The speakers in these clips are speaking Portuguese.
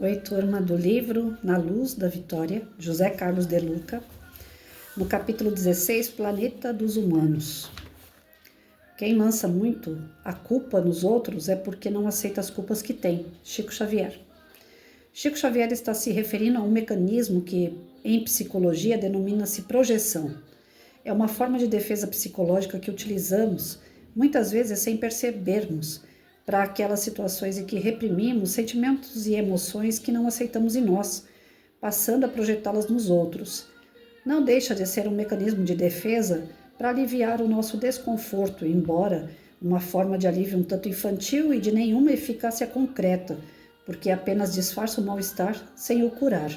Oi, turma do livro Na Luz da Vitória, José Carlos de Luca, no capítulo 16, Planeta dos Humanos. Quem lança muito a culpa nos outros é porque não aceita as culpas que tem. Chico Xavier. Chico Xavier está se referindo a um mecanismo que, em psicologia, denomina-se projeção. É uma forma de defesa psicológica que utilizamos, muitas vezes sem percebermos, para aquelas situações em que reprimimos sentimentos e emoções que não aceitamos em nós, passando a projetá-las nos outros. Não deixa de ser um mecanismo de defesa para aliviar o nosso desconforto, embora uma forma de alívio um tanto infantil e de nenhuma eficácia concreta, porque apenas disfarça o mal-estar sem o curar.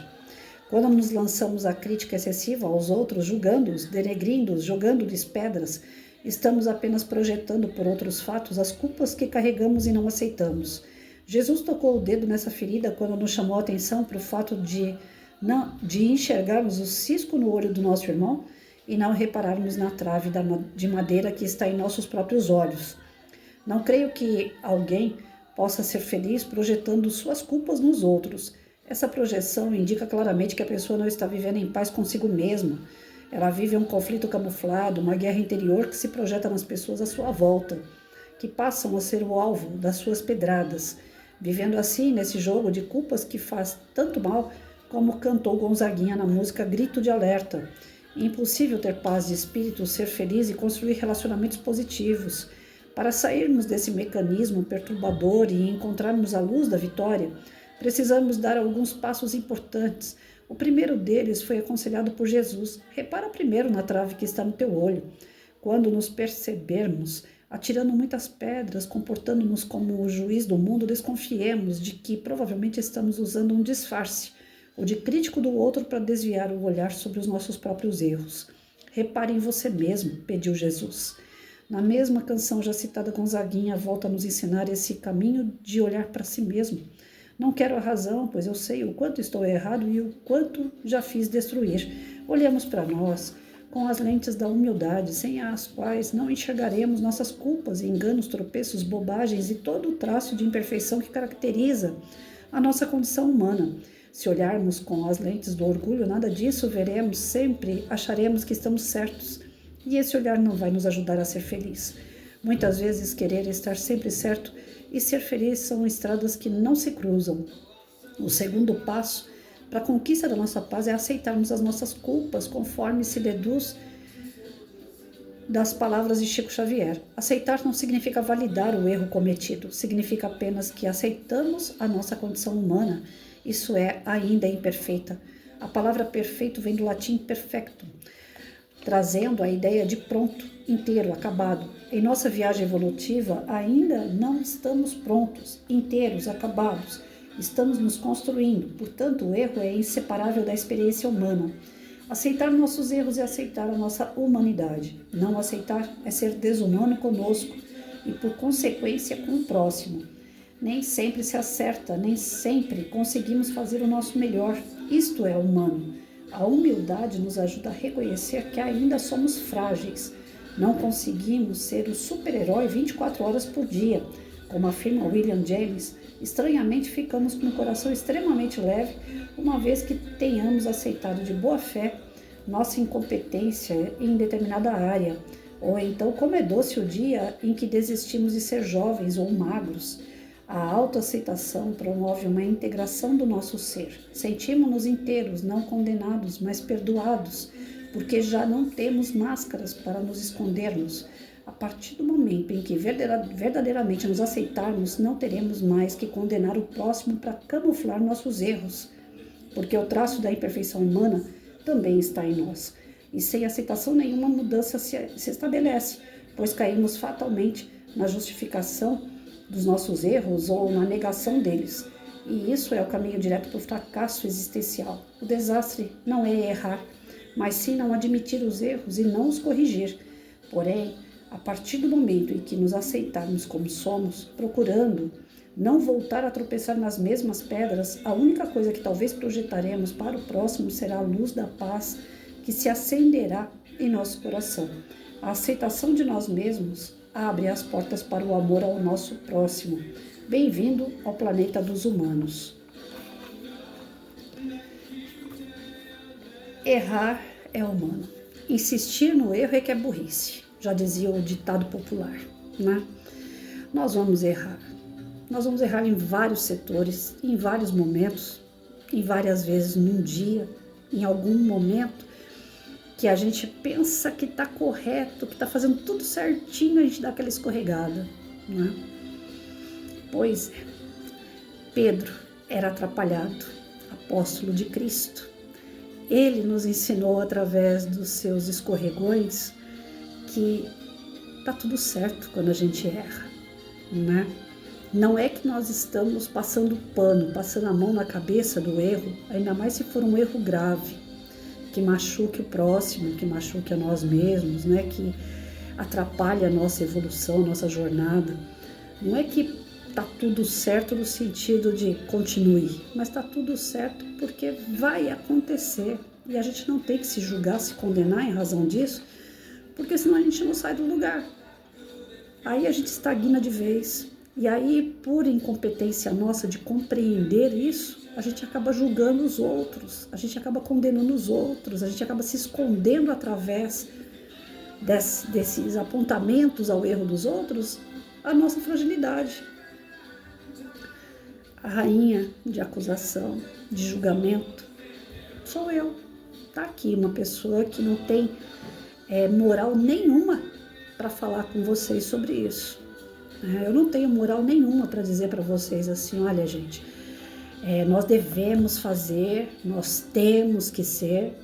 Quando nos lançamos à crítica excessiva aos outros, julgando-os, denegrindo-os, jogando-lhes pedras, estamos apenas projetando por outros fatos as culpas que carregamos e não aceitamos. Jesus tocou o dedo nessa ferida quando nos chamou a atenção para o fato de enxergarmos o cisco no olho do nosso irmão e não repararmos na trave de madeira que está em nossos próprios olhos. Não creio que alguém possa ser feliz projetando suas culpas nos outros. Essa projeção indica claramente que a pessoa não está vivendo em paz consigo mesma. Ela vive um conflito camuflado, uma guerra interior que se projeta nas pessoas à sua volta, que passam a ser o alvo das suas pedradas, vivendo assim nesse jogo de culpas que faz tanto mal como cantou Gonzaguinha na música Grito de Alerta. É impossível ter paz de espírito, ser feliz e construir relacionamentos positivos. Para sairmos desse mecanismo perturbador e encontrarmos a luz da vitória, precisamos dar alguns passos importantes. O primeiro deles foi aconselhado por Jesus. Repara primeiro na trave que está no teu olho. Quando nos percebermos atirando muitas pedras, comportando-nos como o juiz do mundo, desconfiemos de que provavelmente estamos usando um disfarce, o de crítico do outro para desviar o olhar sobre os nossos próprios erros. Repare em você mesmo, pediu Jesus. Na mesma canção já citada, Gonzaguinha volta a nos ensinar esse caminho de olhar para si mesmo. Não quero a razão, pois eu sei o quanto estou errado e o quanto já fiz destruir. Olhamos para nós com as lentes da humildade, sem as quais não enxergaremos nossas culpas, enganos, tropeços, bobagens e todo o traço de imperfeição que caracteriza a nossa condição humana. Se olharmos com as lentes do orgulho, nada disso veremos, sempre acharemos que estamos certos. E esse olhar não vai nos ajudar a ser feliz. Muitas vezes querer estar sempre certo e ser feliz são estradas que não se cruzam. O segundo passo para a conquista da nossa paz é aceitarmos as nossas culpas, conforme se deduz das palavras de Chico Xavier. Aceitar não significa validar o erro cometido, significa apenas que aceitamos a nossa condição humana, isso é, ainda imperfeita. A palavra perfeito vem do latim perfectum, trazendo a ideia de pronto, inteiro, acabado. Em nossa viagem evolutiva, ainda não estamos prontos, inteiros, acabados. Estamos nos construindo, portanto, o erro é inseparável da experiência humana. Aceitar nossos erros é aceitar a nossa humanidade. Não aceitar é ser desumano conosco e, por consequência, com o próximo. Nem sempre se acerta, nem sempre conseguimos fazer o nosso melhor. Isto é humano. A humildade nos ajuda a reconhecer que ainda somos frágeis. Não conseguimos ser o super-herói 24 horas por dia. Como afirma William James, estranhamente ficamos com o coração extremamente leve, uma vez que tenhamos aceitado de boa fé nossa incompetência em determinada área. Ou então, como é doce o dia em que desistimos de ser jovens ou magros. A autoaceitação promove uma integração do nosso ser. Sentimos-nos inteiros, não condenados, mas perdoados, porque já não temos máscaras para nos escondermos. A partir do momento em que verdadeiramente nos aceitarmos, não teremos mais que condenar o próximo para camuflar nossos erros, porque o traço da imperfeição humana também está em nós. E sem aceitação nenhuma mudança se estabelece, pois caímos fatalmente na justificação dos nossos erros ou na negação deles. E isso é o caminho direto para o fracasso existencial. O desastre não é errar, mas sim não admitir os erros e não os corrigir. Porém, a partir do momento em que nos aceitarmos como somos, procurando não voltar a tropeçar nas mesmas pedras, a única coisa que talvez projetaremos para o próximo será a luz da paz que se acenderá em nosso coração. A aceitação de nós mesmos abre as portas para o amor ao nosso próximo. Bem-vindo ao planeta dos humanos. Errar é humano. Insistir no erro é que é burrice, já dizia o ditado popular, né? Nós vamos errar. Nós vamos errar em vários setores, em vários momentos, em várias vezes num dia, em algum momento que a gente pensa que está correto, que está fazendo tudo certinho, a gente dá aquela escorregada, né? Pois é, Pedro era atrapalhado, apóstolo de Cristo. Ele nos ensinou através dos seus escorregões que tá tudo certo quando a gente erra, né? Não é que nós estamos passando pano, passando a mão na cabeça do erro, ainda mais se for um erro grave, que machuque o próximo, que machuque a nós mesmos, né? Que atrapalhe a nossa evolução, a nossa jornada. Não é que tá tudo certo no sentido de continue, mas tá tudo certo porque vai acontecer. E a gente não tem que se julgar, se condenar em razão disso, porque senão a gente não sai do lugar. Aí a gente estagna de vez. E aí, por incompetência nossa de compreender isso, a gente acaba julgando os outros, a gente acaba condenando os outros, a gente acaba se escondendo através desses apontamentos ao erro dos outros, a nossa fragilidade. A rainha de acusação, de julgamento, sou eu. Tá aqui uma pessoa que não tem moral nenhuma para falar com vocês sobre isso. Eu não tenho moral nenhuma para dizer para vocês assim, olha gente, nós devemos fazer, nós temos que ser.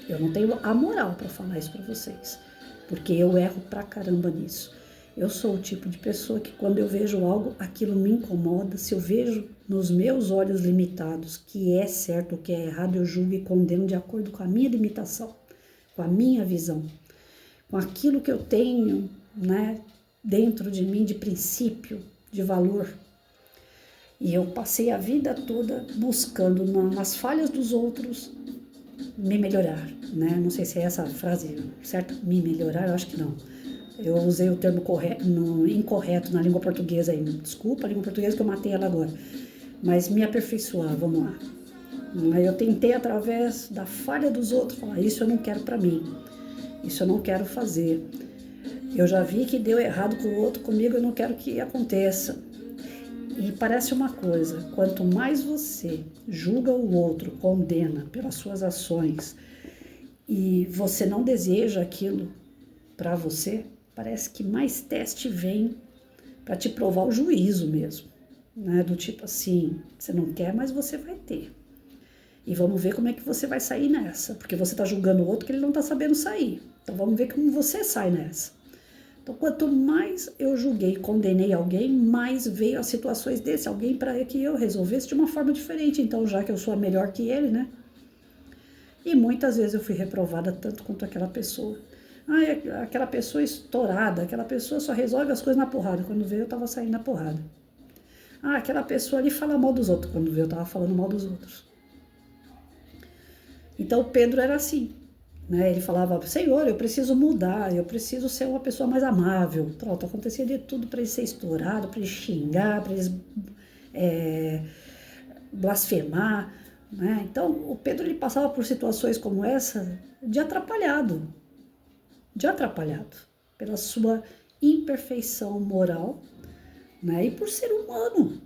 Eu não tenho a moral para falar isso para vocês, porque eu erro pra caramba nisso. Eu sou o tipo de pessoa que quando eu vejo algo, aquilo me incomoda. Se eu vejo nos meus olhos limitados que é certo ou que é errado, eu julgo e condeno de acordo com a minha limitação, com a minha visão, com aquilo que eu tenho, né, dentro de mim de princípio, de valor. E eu passei a vida toda buscando nas falhas dos outros me melhorar, né? Não sei se é essa a frase certa, me melhorar, eu acho que não. Eu usei o termo incorreto na língua portuguesa aí. Desculpa a língua portuguesa que eu matei ela agora. Mas me aperfeiçoar, vamos lá. Eu tentei através da falha dos outros falar, isso eu não quero para mim. Isso eu não quero fazer. Eu já vi que deu errado com o outro, comigo eu não quero que aconteça. E parece uma coisa, quanto mais você julga o outro, condena pelas suas ações e você não deseja aquilo para você, parece que mais teste vem para te provar o juízo mesmo, né? Do tipo assim, você não quer, mas você vai ter. E vamos ver como é que você vai sair nessa, porque você está julgando o outro que ele não está sabendo sair. Então vamos ver como você sai nessa. Então, quanto mais eu julguei e condenei alguém, mais veio as situações desse alguém para que eu resolvesse de uma forma diferente. Então, já que eu sou a melhor que ele, né? E muitas vezes eu fui reprovada tanto quanto aquela pessoa. Aquela pessoa estourada, aquela pessoa só resolve as coisas na porrada. Quando veio, eu tava saindo na porrada. Aquela pessoa ali fala mal dos outros. Quando veio, eu tava falando mal dos outros. Então, Pedro era assim. Né? Ele falava, Senhor, eu preciso mudar, eu preciso ser uma pessoa mais amável. Pronto, acontecia de tudo para ele ser estourado, para ele xingar, para ele blasfemar. Né? Então, o Pedro ele passava por situações como essa de atrapalhado, pela sua imperfeição moral, né? E por ser humano.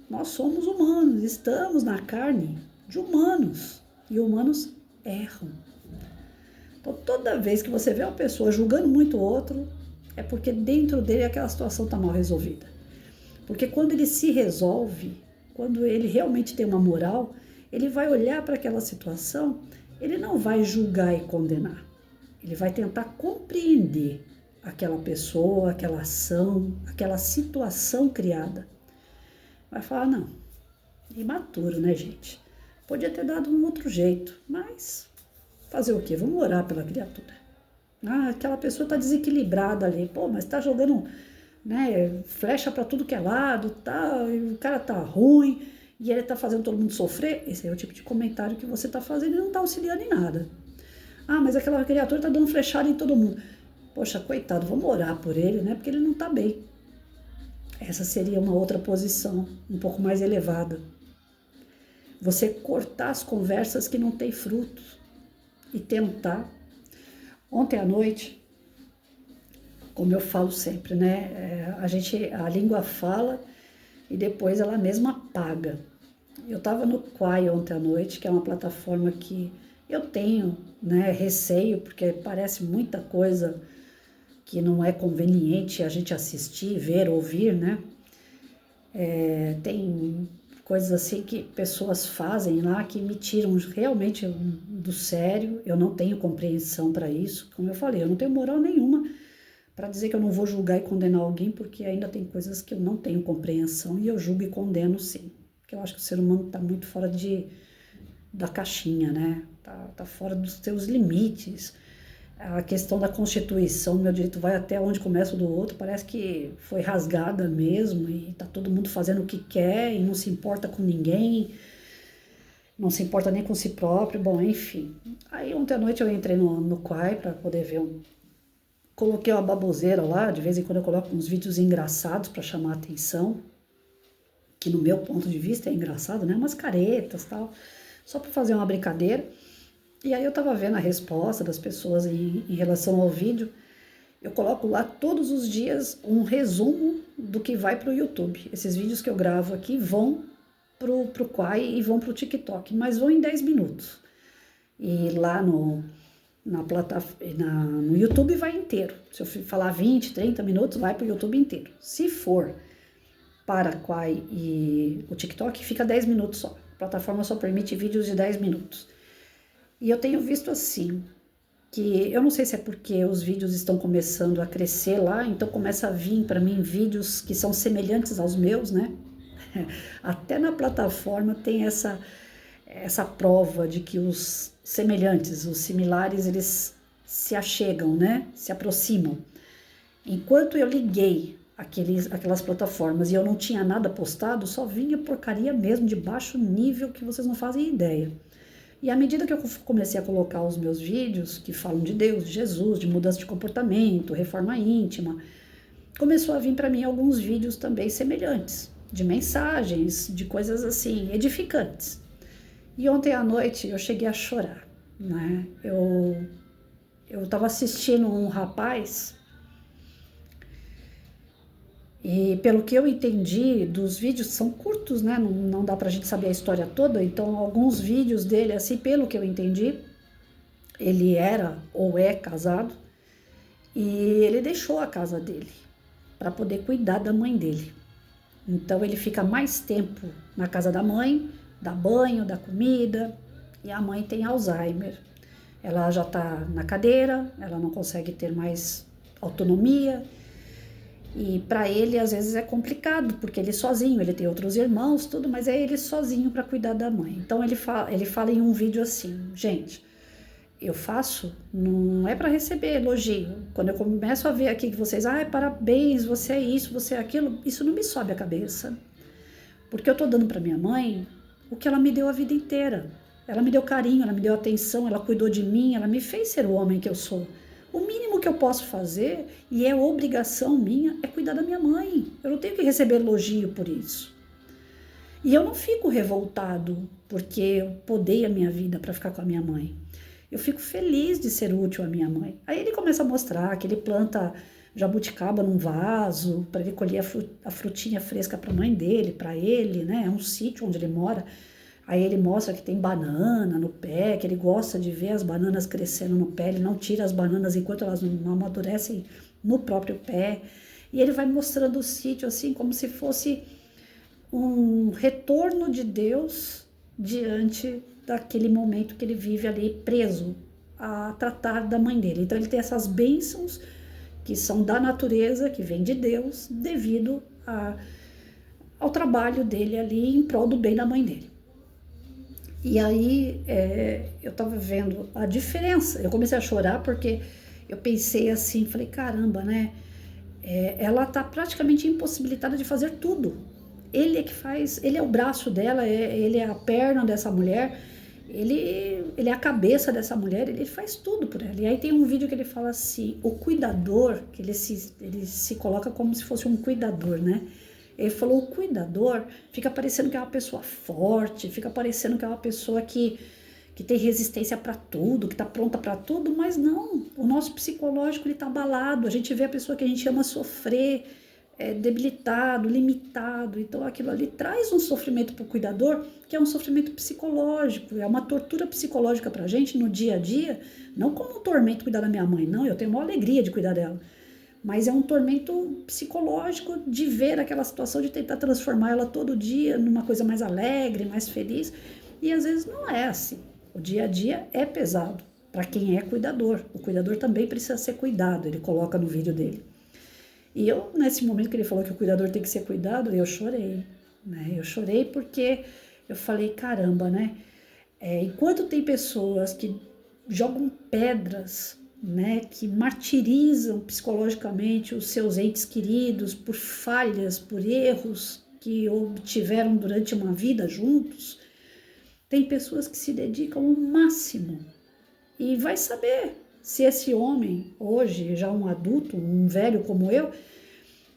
Nós somos humanos, estamos na carne de humanos, e humanos erram. Então, toda vez que você vê uma pessoa julgando muito o outro, é porque dentro dele aquela situação está mal resolvida. Porque quando ele se resolve, quando ele realmente tem uma moral, ele vai olhar para aquela situação, ele não vai julgar e condenar. Ele vai tentar compreender aquela pessoa, aquela ação, aquela situação criada. Vai falar, não, imaturo, né, gente? Podia ter dado um outro jeito, mas fazer o quê? Vamos orar pela criatura. Aquela pessoa está desequilibrada ali. Pô, mas está jogando, né, flecha para tudo que é lado, tá, e o cara tá ruim e ele está fazendo todo mundo sofrer. Esse é o tipo de comentário que você está fazendo e não está auxiliando em nada. Mas aquela criatura está dando flechada em todo mundo. Poxa, coitado, vamos orar por ele, né? Porque ele não está bem. Essa seria uma outra posição, um pouco mais elevada. você cortar as conversas que não têm frutos e tentar. Ontem à noite, como eu falo sempre, né? A língua fala e depois ela mesma apaga. Eu estava no Quai ontem à noite, que é uma plataforma que eu tenho, né, receio, porque parece muita coisa que não é conveniente a gente assistir, ver, ouvir, né? Tem coisas assim que pessoas fazem lá que me tiram realmente do sério. Eu não tenho compreensão para isso. Como eu falei, eu não tenho moral nenhuma para dizer que eu não vou julgar e condenar alguém, porque ainda tem coisas que eu não tenho compreensão e eu julgo e condeno sim. Porque eu acho que o ser humano está muito fora da caixinha, né? Tá fora dos seus limites. A questão da Constituição, meu direito vai até onde começa o do outro, parece que foi rasgada mesmo e tá todo mundo fazendo o que quer e não se importa com ninguém, não se importa nem com si próprio, bom, enfim. Aí ontem à noite eu entrei no Quai para poder ver coloquei uma baboseira lá, de vez em quando eu coloco uns vídeos engraçados para chamar a atenção, que no meu ponto de vista é engraçado, né? Umas caretas e tal, só para fazer uma brincadeira. E aí eu tava vendo a resposta das pessoas em relação ao vídeo. Eu coloco lá todos os dias um resumo do que vai pro YouTube. Esses vídeos que eu gravo aqui vão pro Quai e vão pro TikTok, mas vão em 10 minutos. E lá no YouTube vai inteiro. Se eu falar 20, 30 minutos, vai pro YouTube inteiro. Se for para Quai e o TikTok, fica 10 minutos só. A plataforma só permite vídeos de 10 minutos. E eu tenho visto assim, que eu não sei se é porque os vídeos estão começando a crescer lá, então começa a vir para mim vídeos que são semelhantes aos meus, né? Até na plataforma tem essa prova de que os semelhantes, os similares, eles se achegam, né? Se aproximam. Enquanto eu liguei aquelas plataformas e eu não tinha nada postado, só vinha porcaria mesmo de baixo nível que vocês não fazem ideia. E à medida que eu comecei a colocar os meus vídeos, que falam de Deus, de Jesus, de mudança de comportamento, reforma íntima, começou a vir para mim alguns vídeos também semelhantes, de mensagens, de coisas assim, edificantes. E ontem à noite eu cheguei a chorar, né? Eu estava assistindo um rapaz. E pelo que eu entendi dos vídeos, são curtos, né? Não dá pra gente saber a história toda, então alguns vídeos dele, assim, pelo que eu entendi, ele era ou é casado e ele deixou a casa dele para poder cuidar da mãe dele. Então ele fica mais tempo na casa da mãe, dá banho, dá comida, e a mãe tem Alzheimer. Ela já tá na cadeira, ela não consegue ter mais autonomia. E para ele, às vezes, é complicado, porque ele sozinho, ele tem outros irmãos, tudo, mas é ele sozinho para cuidar da mãe. Então, ele fala em um vídeo assim, gente, eu faço, não é para receber elogio. Quando eu começo a ver aqui que vocês, parabéns, você é isso, você é aquilo, isso não me sobe a cabeça. Porque eu tô dando para minha mãe o que ela me deu a vida inteira. Ela me deu carinho, ela me deu atenção, ela cuidou de mim, ela me fez ser o homem que eu sou. O mínimo que eu posso fazer, e é obrigação minha, é cuidar da minha mãe. Eu não tenho que receber elogio por isso. E eu não fico revoltado porque eu podei a minha vida para ficar com a minha mãe. Eu fico feliz de ser útil à minha mãe. Aí ele começa a mostrar que ele planta jabuticaba num vaso para ele colher a frutinha fresca para a mãe dele, para ele, né? É um sítio onde ele mora. Aí ele mostra que tem banana no pé, que ele gosta de ver as bananas crescendo no pé, ele não tira as bananas enquanto elas não amadurecem no próprio pé. E ele vai mostrando o sítio assim como se fosse um retorno de Deus diante daquele momento que ele vive ali preso a tratar da mãe dele. Então ele tem essas bênçãos que são da natureza, que vem de Deus, devido ao trabalho dele ali em prol do bem da mãe dele. E aí eu tava vendo a diferença, eu comecei a chorar porque eu pensei assim, falei, caramba, né? Ela tá praticamente impossibilitada de fazer tudo. Ele é que faz, ele é o braço dela, ele é a perna dessa mulher, ele é a cabeça dessa mulher, ele faz tudo por ela. E aí tem um vídeo que ele fala assim, o cuidador, que ele se coloca como se fosse um cuidador, né? Ele falou, o cuidador fica parecendo que é uma pessoa forte, fica parecendo que é uma pessoa que tem resistência para tudo, que está pronta para tudo, mas não, o nosso psicológico ele está abalado, a gente vê a pessoa que a gente ama sofrer, debilitado, limitado, então aquilo ali traz um sofrimento para o cuidador, que é um sofrimento psicológico, é uma tortura psicológica para a gente no dia a dia, não como um tormento cuidar da minha mãe, não, eu tenho uma alegria de cuidar dela, mas é um tormento psicológico de ver aquela situação, de tentar transformar ela todo dia numa coisa mais alegre, mais feliz, e às vezes não é assim. O dia a dia é pesado para quem é cuidador. O cuidador também precisa ser cuidado, ele coloca no vídeo dele. E eu, nesse momento que ele falou que o cuidador tem que ser cuidado, eu chorei, né? Eu chorei porque eu falei, caramba, né? Enquanto tem pessoas que jogam pedras, né, que martirizam psicologicamente os seus entes queridos por falhas, por erros que obtiveram durante uma vida juntos, tem pessoas que se dedicam ao máximo. E vai saber se esse homem, hoje já um adulto, um velho como eu,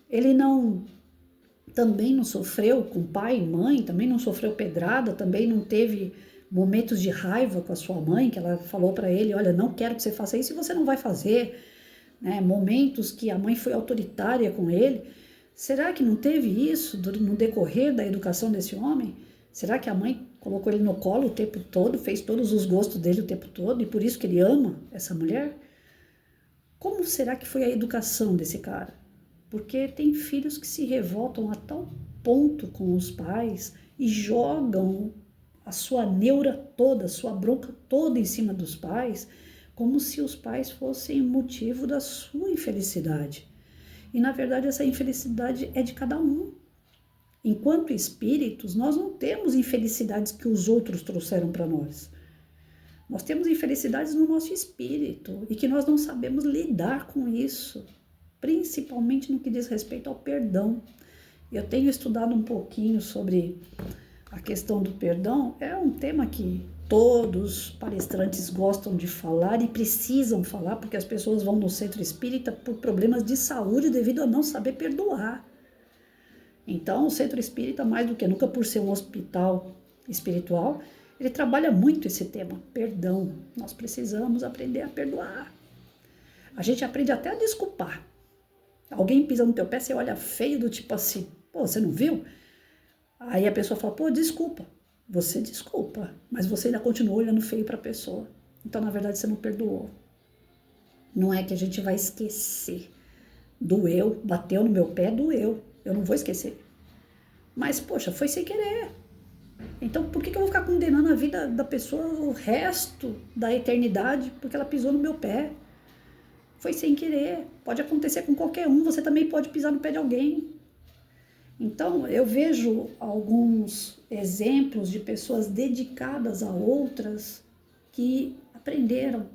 ele também não sofreu com pai e mãe, também não sofreu pedrada, também não teve momentos de raiva com a sua mãe, que ela falou para ele, olha, não quero que você faça isso e você não vai fazer, né? Momentos que a mãe foi autoritária com ele. Será que não teve isso no decorrer da educação desse homem? Será que a mãe colocou ele no colo o tempo todo, fez todos os gostos dele o tempo todo e por isso que ele ama essa mulher? Como será que foi a educação desse cara? Porque tem filhos que se revoltam a tal ponto com os pais e jogam a sua neura toda, a sua bronca toda em cima dos pais, como se os pais fossem o motivo da sua infelicidade. E na verdade essa infelicidade é de cada um. Enquanto espíritos, nós não temos infelicidades que os outros trouxeram para nós. Nós temos infelicidades no nosso espírito e que nós não sabemos lidar com isso, principalmente no que diz respeito ao perdão. Eu tenho estudado um pouquinho sobre a questão do perdão, é um tema que todos os palestrantes gostam de falar e precisam falar, porque as pessoas vão no centro espírita por problemas de saúde devido a não saber perdoar. Então, o centro espírita, mais do que nunca, por ser um hospital espiritual, ele trabalha muito esse tema, perdão. Nós precisamos aprender a perdoar. A gente aprende até a desculpar. Alguém pisa no teu pé, você olha feio, do tipo assim, pô, você não viu? Aí a pessoa fala, pô, desculpa. Você desculpa, mas você ainda continua olhando feio para a pessoa. Então, na verdade, você não perdoou. Não é que a gente vai esquecer. Doeu, bateu no meu pé, doeu. Eu não vou esquecer. Mas, poxa, foi sem querer. Então, por que eu vou ficar condenando a vida da pessoa o resto da eternidade porque ela pisou no meu pé? Foi sem querer. Pode acontecer com qualquer um. Você também pode pisar no pé de alguém. Então, eu vejo alguns exemplos de pessoas dedicadas a outras que aprenderam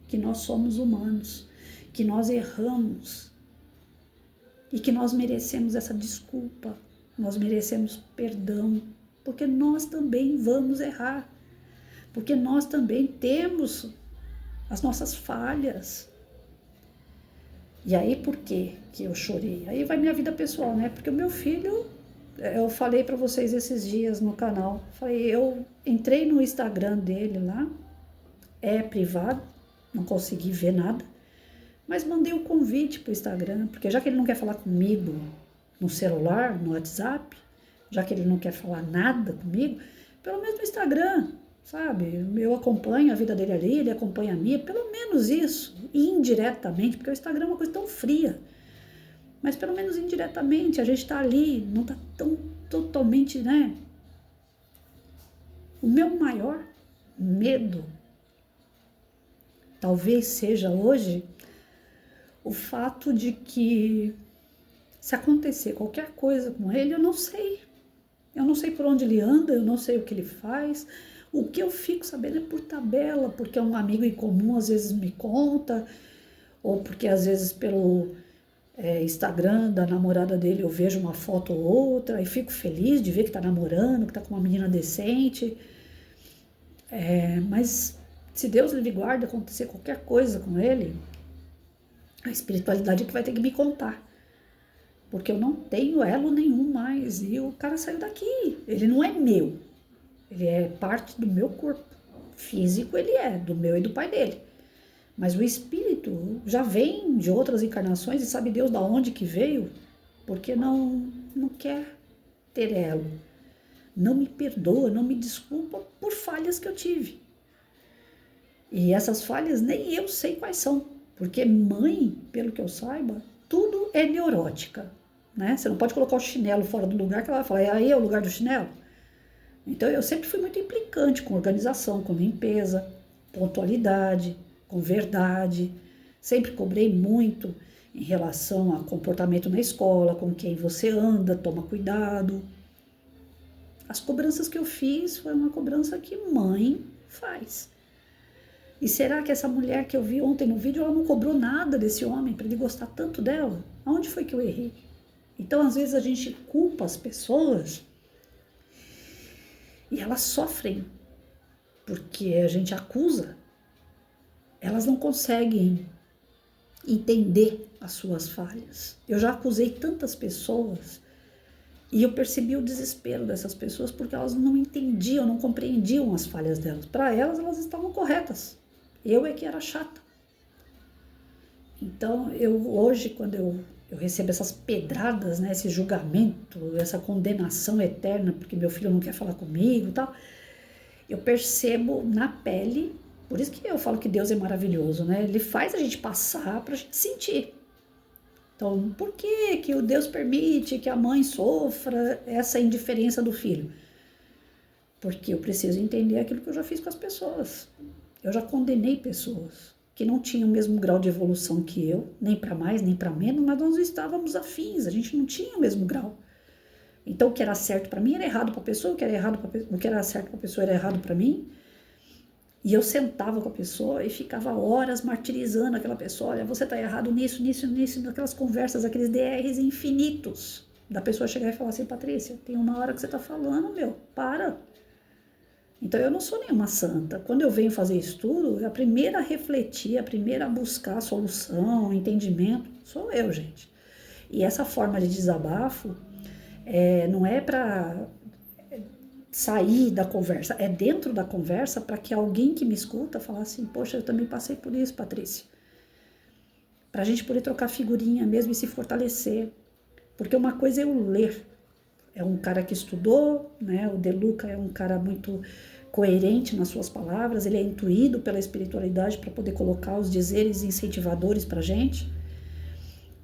que nós somos humanos, que nós erramos e que nós merecemos essa desculpa, nós merecemos perdão, porque nós também vamos errar, porque nós também temos as nossas falhas. E aí, por que eu chorei? Aí vai minha vida pessoal, né? Porque o meu filho, eu falei para vocês esses dias no canal, eu entrei no Instagram dele lá, é privado, não consegui ver nada, mas mandei um convite pro Instagram, porque já que ele não quer falar comigo no celular, no WhatsApp, já que ele não quer falar nada comigo, pelo menos no Instagram, sabe? Eu acompanho a vida dele ali, ele acompanha a minha, pelo menos isso, indiretamente, porque o Instagram é uma coisa tão fria, mas pelo menos indiretamente, a gente tá ali, não tá tão totalmente, né? O meu maior medo, talvez seja hoje, o fato de que se acontecer qualquer coisa com ele, eu não sei. Eu não sei por onde ele anda, eu não sei o que ele faz. O que eu fico sabendo é por tabela, porque um amigo em comum às vezes me conta, ou porque às vezes pelo Instagram da namorada dele eu vejo uma foto ou outra e fico feliz de ver que tá namorando, que tá com uma menina decente. Mas se Deus lhe guarde acontecer qualquer coisa com ele, a espiritualidade é que vai ter que me contar. porque eu não tenho elo nenhum mais. E o cara saiu daqui. Ele não é meu. Ele é parte do meu corpo. Físico ele é, do meu e do pai dele. Mas o espírito já vem de outras encarnações e sabe Deus da onde que veio, porque não quer ter elo. Não me perdoa, não me desculpa por falhas que eu tive. E essas falhas nem eu sei quais são, porque mãe, pelo que eu saiba, tudo é neurótica, né? Você não pode colocar o chinelo fora do lugar que ela vai falar, aí é o lugar do chinelo? Então eu sempre fui muito implicante com organização, com limpeza, pontualidade, com verdade. Sempre cobrei muito em relação a comportamento na escola, com quem você anda, toma cuidado. As cobranças que eu fiz foi uma cobrança que mãe faz. E será que essa mulher que eu vi ontem no vídeo, ela não cobrou nada desse homem para ele gostar tanto dela? Aonde foi que eu errei? Então, às vezes, a gente culpa as pessoas e elas sofrem porque a gente acusa. Elas não conseguem entender as suas falhas. Eu já acusei tantas pessoas e eu percebi o desespero dessas pessoas porque elas não entendiam, não compreendiam as falhas delas. Para elas, elas estavam corretas. Eu é que era chata. Então, hoje, quando eu recebo essas pedradas, né, esse julgamento, essa condenação eterna, porque meu filho não quer falar comigo e tal, eu percebo na pele, por isso que eu falo que Deus é maravilhoso, né? Ele faz a gente passar pra gente sentir. Então, por que o Deus permite que a mãe sofra essa indiferença do filho? Porque eu preciso entender aquilo que eu já fiz com as pessoas. Eu já condenei pessoas que não tinham o mesmo grau de evolução que eu, nem para mais, nem para menos, mas nós estávamos afins, a gente não tinha o mesmo grau. Então, o que era certo para mim era errado para a pessoa, o que era certo para a pessoa era errado para mim. E eu sentava com a pessoa e ficava horas martirizando aquela pessoa. Olha, você está errado nisso, naquelas conversas, aqueles DRs infinitos. Da pessoa chegar e falar assim, Patrícia, tem uma hora que você está falando, para. Então, eu não sou nenhuma santa. Quando eu venho fazer estudo, a primeira a refletir, a primeira a buscar solução, entendimento, sou eu, gente. E essa forma de desabafo não é para sair da conversa, é dentro da conversa para que alguém que me escuta falar assim, poxa, eu também passei por isso, Patrícia. Para a gente poder trocar figurinha mesmo e se fortalecer. Porque uma coisa é eu ler. É um cara que estudou, né? O De Luca é um cara muito coerente nas suas palavras, ele é intuído pela espiritualidade para poder colocar os dizeres incentivadores para a gente.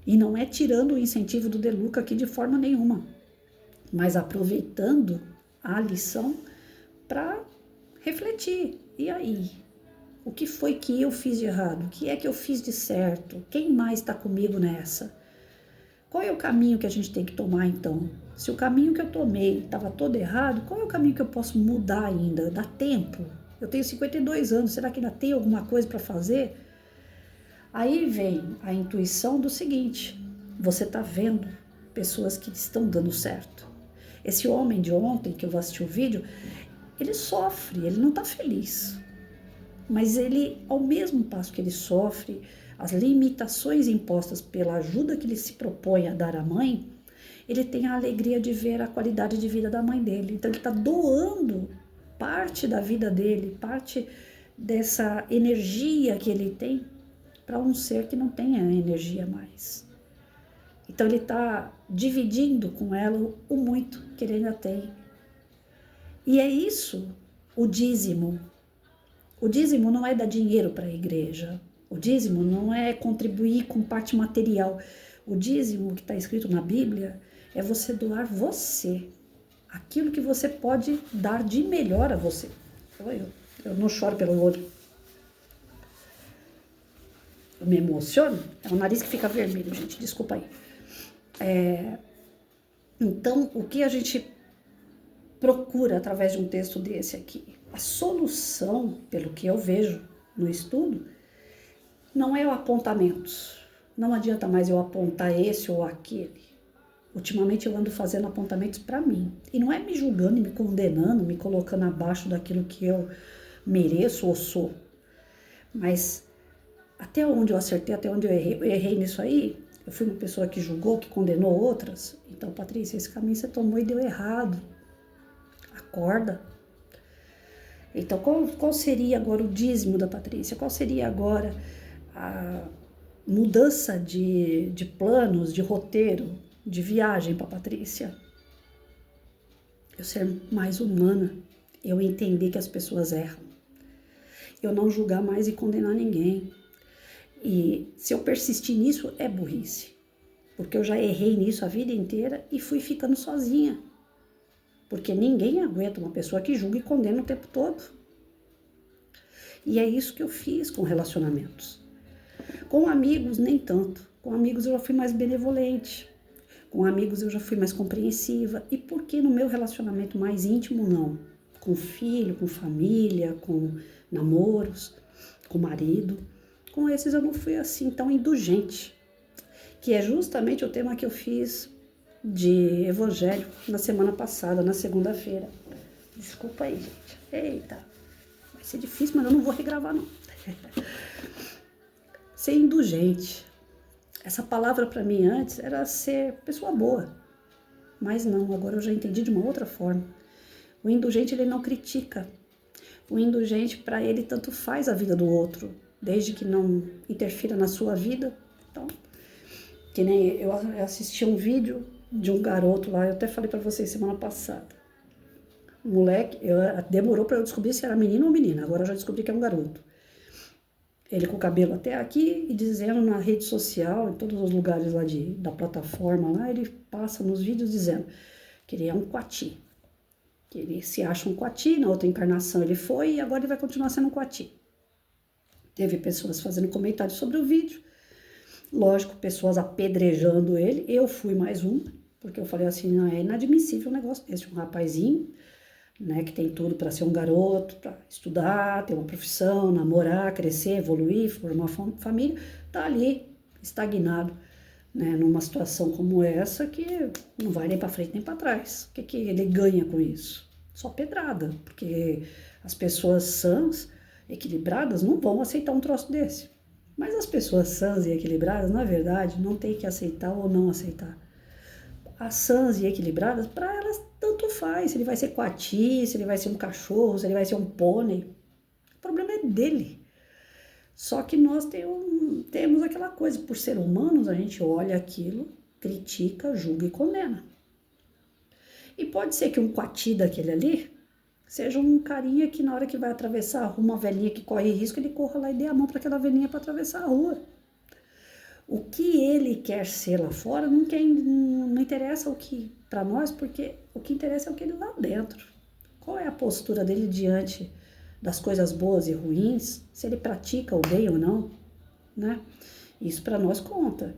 E não é tirando o incentivo do De Luca aqui de forma nenhuma, mas aproveitando a lição para refletir. E aí? O que foi que eu fiz de errado? O que é que eu fiz de certo? Quem mais está comigo nessa? Qual é o caminho que a gente tem que tomar então? Se o caminho que eu tomei estava todo errado, qual é o caminho que eu posso mudar ainda? Dá tempo? Eu tenho 52 anos, será que ainda tem alguma coisa para fazer? Aí vem a intuição do seguinte, você está vendo pessoas que estão dando certo. Esse homem de ontem, que eu vou assistir o vídeo, ele sofre, ele não está feliz. Mas ele, ao mesmo passo que ele sofre, as limitações impostas pela ajuda que ele se propõe a dar à mãe, ele tem a alegria de ver a qualidade de vida da mãe dele. Então ele está doando parte da vida dele, parte dessa energia que ele tem para um ser que não tem a energia mais. Então ele está dividindo com ela o muito que ele ainda tem. E é isso o dízimo. O dízimo não é dar dinheiro para a igreja. O dízimo não é contribuir com parte material. O dízimo que está escrito na Bíblia é você doar você. Aquilo que você pode dar de melhor a você. Eu não choro pelo olho. Eu me emociono. É o nariz que fica vermelho, gente. Desculpa aí. Então, o que a gente procura através de um texto desse aqui? A solução, pelo que eu vejo no estudo, não é o apontamento. Não adianta mais eu apontar esse ou aquele. Ultimamente eu ando fazendo apontamentos para mim. E não é me julgando e me condenando, me colocando abaixo daquilo que eu mereço ou sou. Mas até onde eu acertei, até onde eu errei nisso aí, eu fui uma pessoa que julgou, que condenou outras. Então, Patrícia, esse caminho você tomou e deu errado. Acorda. Então, qual seria agora o dízimo da Patrícia? Qual seria agora a mudança de planos, de roteiro, de viagem para Patrícia? Eu ser mais humana, eu entender que as pessoas erram, eu não julgar mais e condenar ninguém. E se eu persistir nisso, é burrice, porque eu já errei nisso a vida inteira e fui ficando sozinha, porque ninguém aguenta uma pessoa que julga e condena o tempo todo. E é isso que eu fiz com relacionamentos. Com amigos, nem tanto. Com amigos eu já fui mais benevolente. Com amigos eu já fui mais compreensiva. E por que no meu relacionamento mais íntimo, não? Com filho, com família, com namoros, com marido. Com esses eu não fui assim tão indulgente. Que é justamente o tema que eu fiz de evangelho na semana passada, na segunda-feira. Desculpa aí, gente. Eita, vai ser difícil, mas eu não vou regravar, não. Ser indulgente. Essa palavra para mim antes era ser pessoa boa. Mas não, agora eu já entendi de uma outra forma. O indulgente, ele não critica. O indulgente, para ele, tanto faz a vida do outro, desde que não interfira na sua vida. Então, que nem eu assisti um vídeo de um garoto lá, eu até falei para vocês semana passada. O moleque, demorou para eu descobrir se era menino ou menina, agora eu já descobri que é um garoto. Ele com o cabelo até aqui e dizendo na rede social, em todos os lugares lá da plataforma lá, ele passa nos vídeos dizendo que ele é um coati. Que ele se acha um coati, na outra encarnação ele foi e agora ele vai continuar sendo um coati. Teve pessoas fazendo comentários sobre o vídeo, lógico, pessoas apedrejando ele, eu fui mais uma, porque eu falei assim, não, é inadmissível um negócio desse, um rapazinho, né, que tem tudo para ser um garoto, para estudar, ter uma profissão, namorar, crescer, evoluir, formar família, tá ali estagnado, né, numa situação como essa que não vai nem para frente nem para trás. O que ele ganha com isso? Só pedrada, porque as pessoas sãs, equilibradas, não vão aceitar um troço desse. Mas as pessoas sãs e equilibradas, na verdade, não tem que aceitar ou não aceitar. As sãs e equilibradas, para elas, tanto faz. Se ele vai ser coati, se ele vai ser um cachorro, se ele vai ser um pônei. O problema é dele. Só que nós temos aquela coisa, por ser humanos, a gente olha aquilo, critica, julga e condena. E pode ser que um coati daquele ali seja um carinha que na hora que vai atravessar a rua, uma velhinha que corre risco, ele corra lá e dê a mão para aquela velhinha para atravessar a rua. O que ele quer ser lá fora não interessa o que para nós, porque o que interessa é o que ele lá dentro. Qual é a postura dele diante das coisas boas e ruins, se ele pratica o bem ou não, né? Isso para nós conta.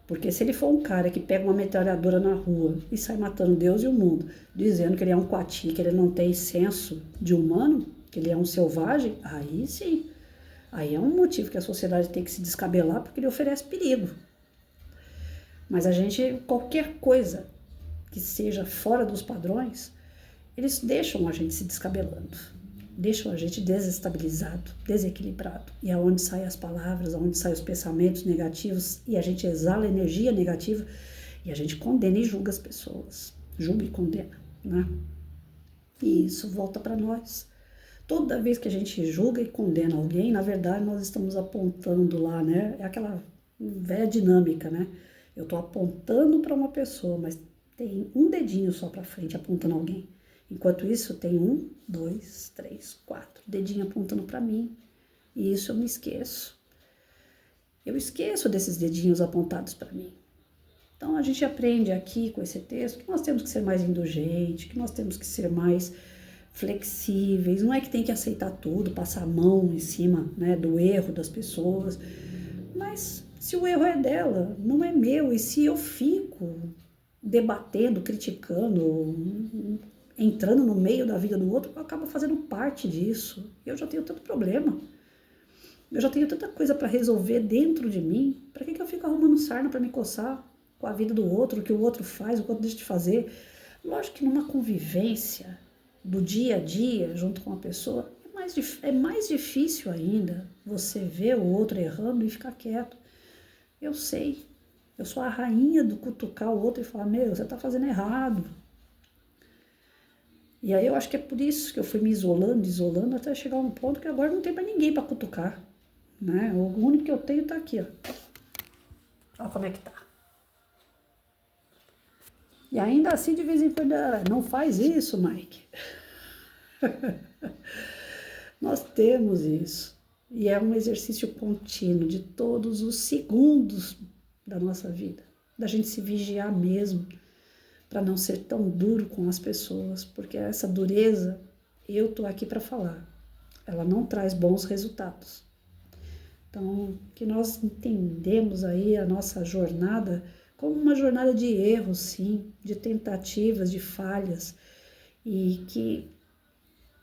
Porque se ele for um cara que pega uma metralhadora na rua e sai matando Deus e o mundo, dizendo que ele é um coati, que ele não tem senso de humano, que ele é um selvagem, aí sim. Aí é um motivo que a sociedade tem que se descabelar, porque ele oferece perigo. Mas qualquer coisa que seja fora dos padrões, eles deixam a gente se descabelando, deixam a gente desestabilizado, desequilibrado. E aonde saem as palavras, aonde saem os pensamentos negativos, e a gente exala energia negativa, e a gente condena e julga as pessoas. Julga e condena, né? E isso volta para nós. Toda vez que a gente julga e condena alguém, na verdade nós estamos apontando lá, né? É aquela velha dinâmica, né? Eu tô apontando para uma pessoa, mas tem um dedinho só para frente apontando alguém. Enquanto isso, tem 1, 2, 3, 4 dedinho apontando para mim. E isso eu me esqueço. Eu esqueço desses dedinhos apontados para mim. Então a gente aprende aqui com esse texto que nós temos que ser mais indulgentes, que nós temos que ser mais flexíveis. Não é que tem que aceitar tudo, passar a mão em cima, né, do erro das pessoas. Mas se o erro é dela, não é meu. E se eu fico debatendo, criticando, entrando no meio da vida do outro, eu acabo fazendo parte disso. Eu já tenho tanto problema. Eu já tenho tanta coisa para resolver dentro de mim. Para que eu fico arrumando sarna para me coçar com a vida do outro, o que o outro faz, o que o outro deixa de fazer? Lógico que numa convivência do dia a dia, junto com a pessoa, é mais difícil ainda você ver o outro errando e ficar quieto. Eu sei. Eu sou a rainha do cutucar o outro e falar, meu, você tá fazendo errado. E aí eu acho que é por isso que eu fui me isolando, até chegar a um ponto que agora não tem mais ninguém para cutucar, né? O único que eu tenho tá aqui, ó. Olha como é que tá. E ainda assim, de vez em quando, não faz isso, Mike. Nós temos isso. E é um exercício contínuo de todos os segundos da nossa vida. Da gente se vigiar mesmo, para não ser tão duro com as pessoas. Porque essa dureza, eu tô aqui para falar, ela não traz bons resultados. Então, que nós entendemos aí a nossa jornada como uma jornada de erros, sim, de tentativas, de falhas, e que,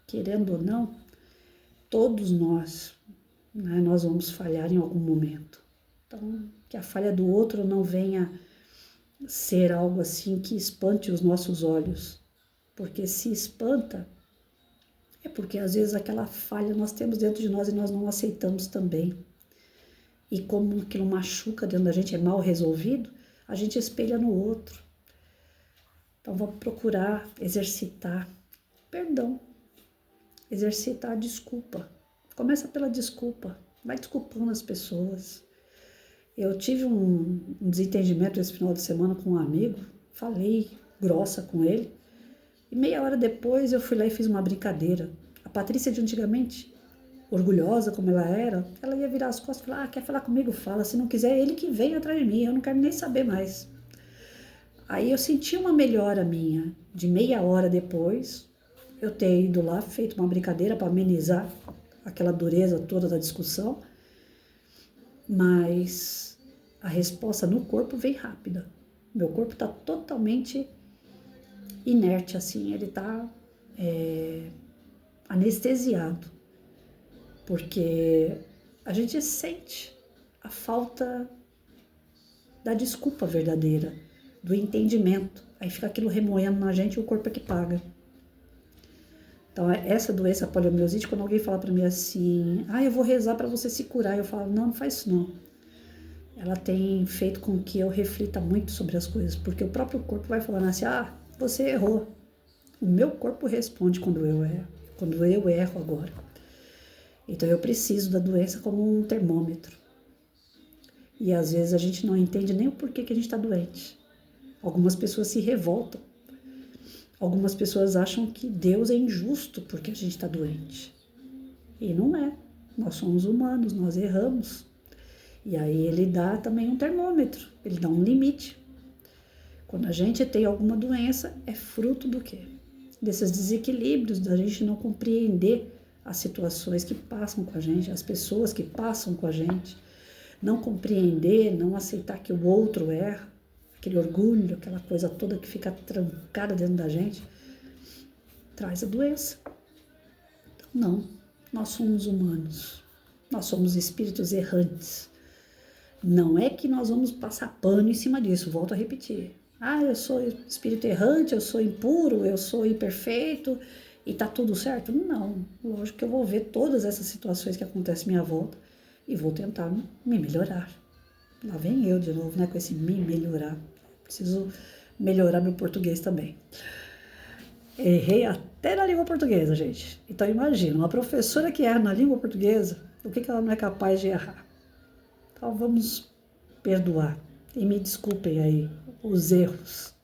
querendo ou não, todos nós, né, nós vamos falhar em algum momento. Então, que a falha do outro não venha ser algo assim que espante os nossos olhos, porque se espanta, é porque às vezes aquela falha nós temos dentro de nós e nós não aceitamos também. E como aquilo machuca dentro da gente, é mal resolvido, a gente espelha no outro. Então vamos procurar exercitar perdão, exercitar a desculpa. Começa pela desculpa, vai desculpando as pessoas. Eu tive um desentendimento esse final de semana com um amigo, falei grossa com ele, e meia hora depois eu fui lá e fiz uma brincadeira. A Patrícia de antigamente, orgulhosa como ela ia virar as costas e falar, quer falar comigo? Fala, se não quiser, ele que vem atrás de mim, eu não quero nem saber mais. Aí eu senti uma melhora minha, de meia hora depois, eu ter ido lá, feito uma brincadeira para amenizar aquela dureza toda da discussão, mas a resposta no corpo vem rápida. Meu corpo está totalmente inerte, assim, ele está anestesiado, porque a gente sente a falta da desculpa verdadeira, do entendimento. Aí fica aquilo remoendo na gente e o corpo é que paga. Então, essa doença, a poliomielite, quando alguém fala para mim assim, eu vou rezar para você se curar, eu falo, não faz isso não. Ela tem feito com que eu reflita muito sobre as coisas, porque o próprio corpo vai falando assim, você errou. O meu corpo responde quando eu erro agora. Então, eu preciso da doença como um termômetro. E às vezes a gente não entende nem o porquê que a gente está doente. Algumas pessoas se revoltam. Algumas pessoas acham que Deus é injusto porque a gente está doente. E não é. Nós somos humanos, nós erramos. E aí ele dá também um termômetro, ele dá um limite. Quando a gente tem alguma doença, é fruto do quê? Desses desequilíbrios, da gente não compreender as situações que passam com a gente, as pessoas que passam com a gente. Não compreender, não aceitar que o outro erra, aquele orgulho, aquela coisa toda que fica trancada dentro da gente, traz a doença. Então, não, nós somos humanos, nós somos espíritos errantes. Não é que nós vamos passar pano em cima disso, volto a repetir. Eu sou espírito errante, eu sou impuro, eu sou imperfeito e tá tudo certo? Não, lógico que eu vou ver todas essas situações que acontecem à minha volta e vou tentar me melhorar. Lá vem eu de novo, né, com esse me melhorar. Preciso melhorar meu português também. Errei até na língua portuguesa, gente. Então imagina, uma professora que erra na língua portuguesa, o que ela não é capaz de errar? Então vamos perdoar. E me desculpem aí os erros.